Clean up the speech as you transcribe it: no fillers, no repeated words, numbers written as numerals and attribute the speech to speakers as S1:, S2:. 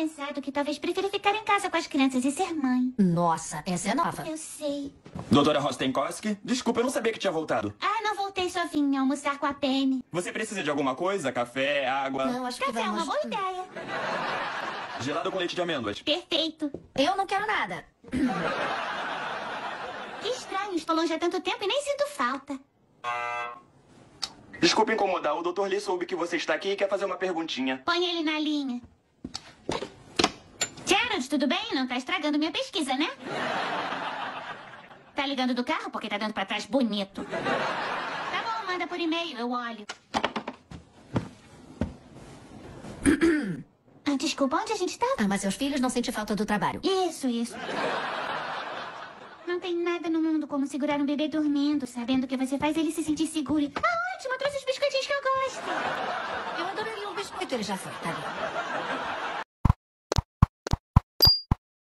S1: pensado que talvez prefira ficar em casa com as crianças e ser mãe.
S2: Nossa, essa é nova.
S1: Eu sei.
S3: Doutora Rostenkowski, desculpa, eu não sabia que tinha voltado.
S1: Ah, não voltei sozinha almoçar com a Penny.
S3: Você precisa de alguma coisa? Café, água?
S2: Não, acho que
S1: Café é
S2: vamos...
S1: uma boa ideia.
S3: Gelado com leite de amêndoas.
S1: Perfeito.
S2: Eu não quero nada.
S1: Que estranho, estou longe há tanto tempo e nem sinto falta.
S3: Desculpa incomodar, o Dr. Lee soube que você está aqui e quer fazer uma perguntinha.
S1: Põe ele na linha. Gerald, tudo bem? Não tá estragando minha pesquisa, né? Tá ligando do carro porque tá dando pra trás bonito. Tá bom, manda por e-mail, eu olho. Ah, desculpa, onde a gente tava?
S2: Ah, mas seus filhos não sentem falta do trabalho.
S1: Isso. Não tem nada no mundo como segurar um bebê dormindo, sabendo que você faz ele se sentir seguro. Ah, ótimo, trouxe os biscoitinhos que eu gosto.
S2: Eu adoraria um biscoito, ele já foi, tá bem.